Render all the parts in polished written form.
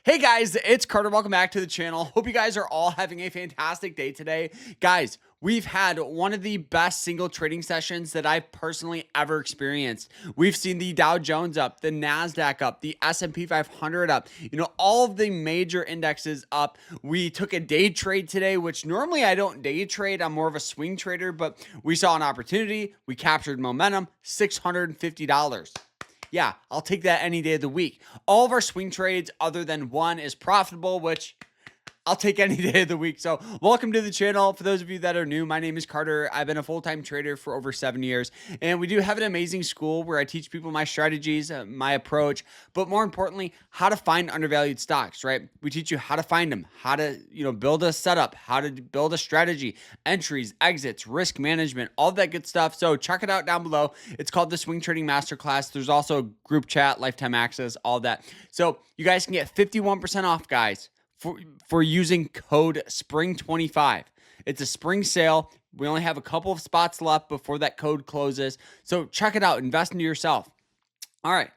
Hey guys, it's Carter. Welcome back to the channel. Hope you guys are all having a fantastic day today. Guys, we've had one of the best single trading sessions that I've personally ever experienced. We've seen the Dow Jones up, the NASDAQ up, the S&P 500 up, all of the major indexes up. We took a day trade today, which normally I don't day trade. I'm more of a swing trader, but we saw an opportunity. We captured momentum, $650. Yeah, I'll take that any day of the week. All of our swing trades other than one is profitable, which I'll take any day of the week. So welcome to the channel. For those of you that are new, my name is Carter. I've been a full-time trader for over 7 years, and we do have an amazing school where I teach people my strategies, my approach, but more importantly, how to find undervalued stocks, right? We teach you how to find them, how to, build a setup, how to build a strategy, entries, exits, risk management, all that good stuff. So check it out down below. It's called the Swing Trading Masterclass. There's also group chat, lifetime access, all that. So you guys can get 51% off, guys, for using code SPRING25. It's a spring sale. We only have a couple of spots left before that code closes. So check it out. Invest into yourself. All right,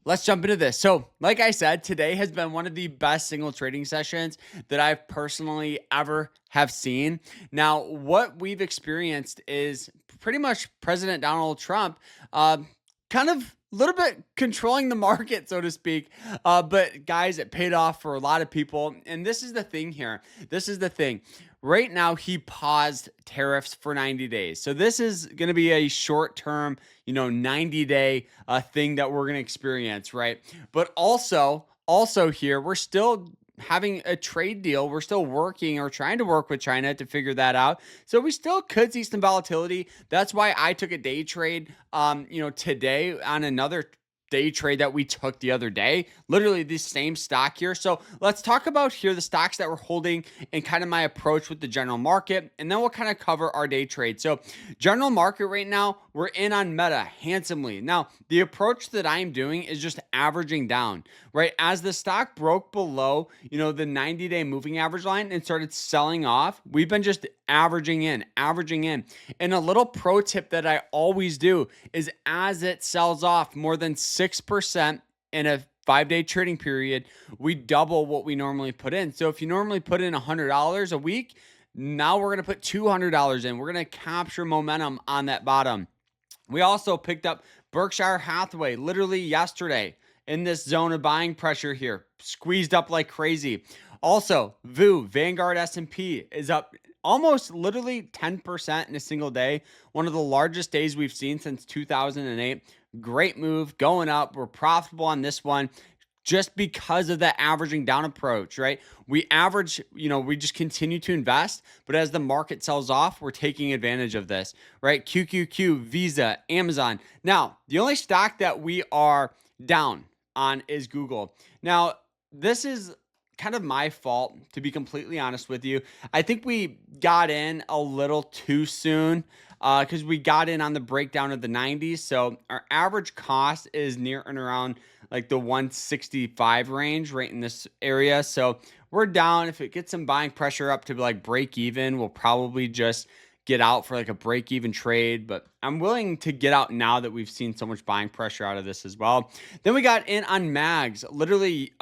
let's jump into this. So like I said, today has been one of the best single trading sessions that I've personally ever have seen. Now, what we've experienced is pretty much President Donald Trump kind of a little bit controlling the market, so to speak. But guys, it paid off for a lot of people. And this is the thing here. This is the thing. Right now, he paused tariffs for 90 days. So this is going to be a short-term, 90-day thing that we're going to experience, right? But also here, we're still having a trade deal. We're still working or trying to work with China to figure that out. So we still could see some volatility. That's why I took a day trade, today on another day trade that we took the other day, literally the same stock here. So let's talk about here the stocks that we're holding and kind of my approach with the general market, and then we'll kind of cover our day trade. So general market right now, we're in on Meta handsomely. Now, the approach that I'm doing is just averaging down, right? As the stock broke below, the 90-day moving average line and started selling off, we've been just averaging in. And a little pro tip that I always do is as it sells off more than 6% in a 5-day trading period, we double what we normally put in. So if you normally put in $100 a week, now we're going to put $200 in. We're going to capture momentum on that bottom. We also picked up Berkshire Hathaway literally yesterday in this zone of buying pressure here, squeezed up like crazy. Also, Vanguard S&P is up almost literally 10% in a single day. One of the largest days we've seen since 2008. Great move, going up. We're profitable on this one just because of that averaging down approach, right? We average, we just continue to invest, but as the market sells off, we're taking advantage of this, right? QQQ, Visa, Amazon. Now, the only stock that we are down on is Google. Now, this is kind of my fault, to be completely honest with you. I think we got in a little too soon because we got in on the breakdown of the 90s. So our average cost is near and around like the 165 range, right in this area. So we're down. If it gets some buying pressure up to like break even, we'll probably just get out for like a break even trade, but I'm willing to get out now that we've seen so much buying pressure out of this as well. Then we got in on MAGs literally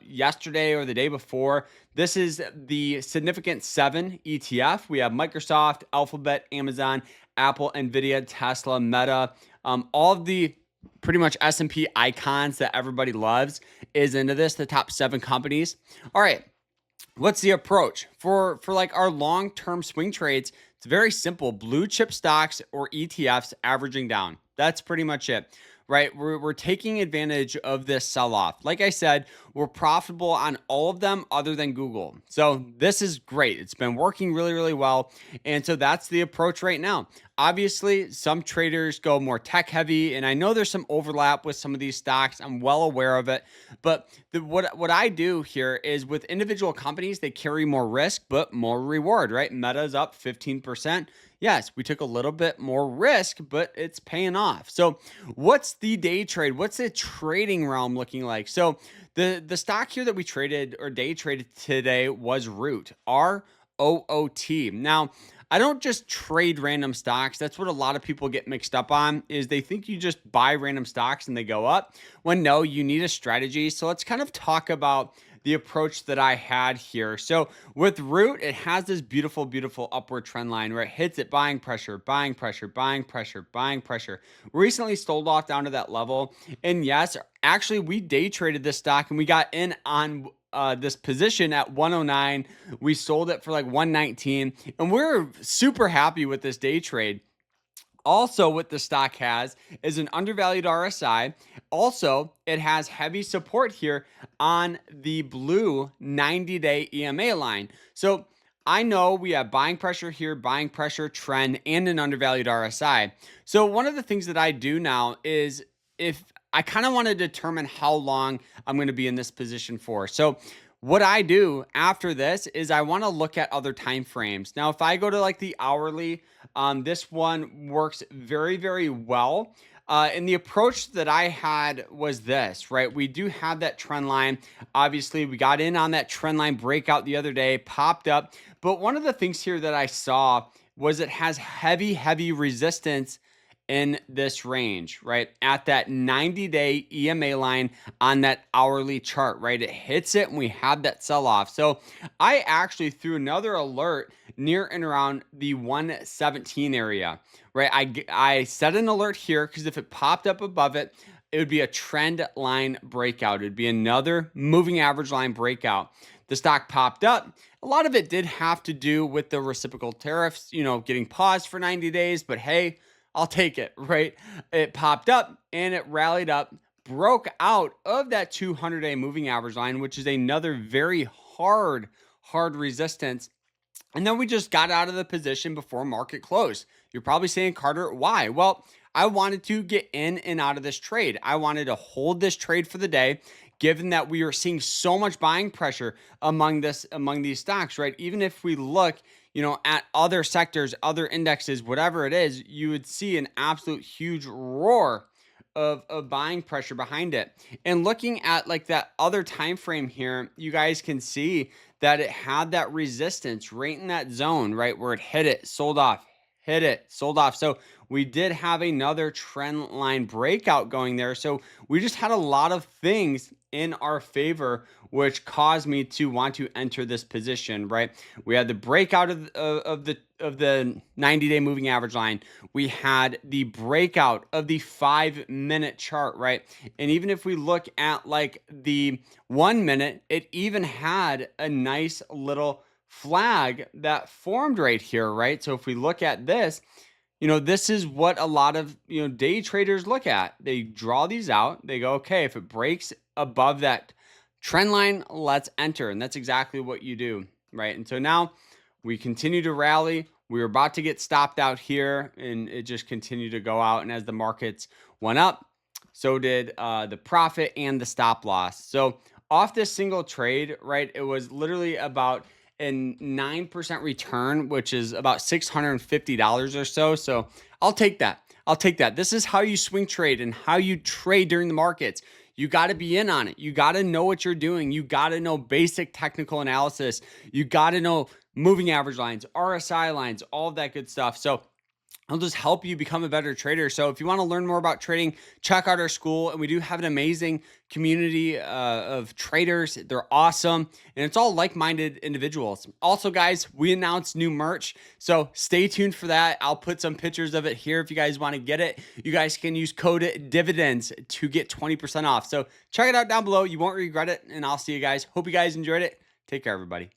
yesterday or the day before. This is the Significant 7 ETF. We have Microsoft, Alphabet, Amazon, Apple, Nvidia, Tesla, Meta, all of the pretty much S&P icons that everybody loves is into this, the top 7 companies. All right. What's the approach for like our long-term swing trades? It's very simple. Blue chip stocks or ETFs averaging down. That's pretty much it, right? We're taking advantage of this sell-off. Like I said, we're profitable on all of them other than Google. So this is great. It's been working really, really well. And so that's the approach right now. Obviously, some traders go more tech heavy, and I know there's some overlap with some of these stocks. I'm well aware of it. But what I do here is with individual companies, they carry more risk, but more reward, right? Meta's up 15%. Yes, we took a little bit more risk, but it's paying off. So what's the day trade? What's the trading realm looking like? So the stock here that we traded or day traded today was Root, ROOT. Now, I don't just trade random stocks. That's what a lot of people get mixed up on, is they think you just buy random stocks and they go up, when no, you need a strategy. So let's kind of talk about the approach that I had here. So with Root, it has this beautiful, beautiful upward trend line where it hits it, buying pressure, buying pressure, buying pressure, buying pressure. Recently sold off down to that level. And yes, actually, we day traded this stock and we got in on this position at 109. We sold it for like 119, and we're super happy with this day trade. Also, what the stock has is an undervalued RSI. Also, it has heavy support here on the blue 90-day EMA line. So I know we have buying pressure here, buying pressure, trend, and an undervalued RSI. So one of the things that I do now is, if I kind of want to determine how long I'm going to be in this position for. So what I do after this is I want to look at other time frames. Now, if I go to like the hourly, this one works very, very well. And the approach that I had was this, right? We do have that trend line. Obviously, we got in on that trend line breakout the other day, popped up. But one of the things here that I saw was it has heavy, heavy resistance in this range, right? At that 90-day EMA line on that hourly chart, right? It hits it and we have that sell off. So I actually threw another alert near and around the 117 area, right? I set an alert here because if it popped up above it, it would be a trend line breakout. It'd be another moving average line breakout. The stock popped up. A lot of it did have to do with the reciprocal tariffs, getting paused for 90 days, but hey, I'll take it, right? It popped up and it rallied up, broke out of that 200-day moving average line, which is another very hard resistance. And then we just got out of the position before market close. You're probably saying, Carter, why? Well, I wanted to get in and out of this trade. I wanted to hold this trade for the day, given that we are seeing so much buying pressure among these stocks, right? Even if we look, at other sectors, other indexes, whatever it is, you would see an absolute huge roar of buying pressure behind it. And looking at like that other time frame here, you guys can see that it had that resistance right in that zone, right? Where it hit it, sold off, hit it, sold off. So we did have another trend line breakout going there. So we just had a lot of things in our favor, which caused me to want to enter this position, right? We had the breakout of the 90-day moving average line. We had the breakout of the 5-minute chart, right? And even if we look at like the 1 minute, it even had a nice little flag that formed right here, right? So if we look at this, this is what a lot of, day traders look at. They draw these out. They go, okay, if it breaks above that trend line, let's enter. And that's exactly what you do, right? And so now we continue to rally. We were about to get stopped out here, and it just continued to go out. And as the markets went up, so did the profit and the stop loss. So off this single trade, right, it was literally about a 9% return, which is about $650 or so. So I'll take that. This is how you swing trade and how you trade during the markets. You got to be in on it. You got to know what you're doing. You got to know basic technical analysis. You got to know moving average lines, RSI lines, all of that good stuff. So I'll just help you become a better trader. So if you want to learn more about trading, check out our school. And we do have an amazing community of traders. They're awesome. And it's all like-minded individuals. Also, guys, we announced new merch. So stay tuned for that. I'll put some pictures of it here if you guys want to get it. You guys can use code DIVIDENDS to get 20% off. So check it out down below. You won't regret it. And I'll see you guys. Hope you guys enjoyed it. Take care, everybody.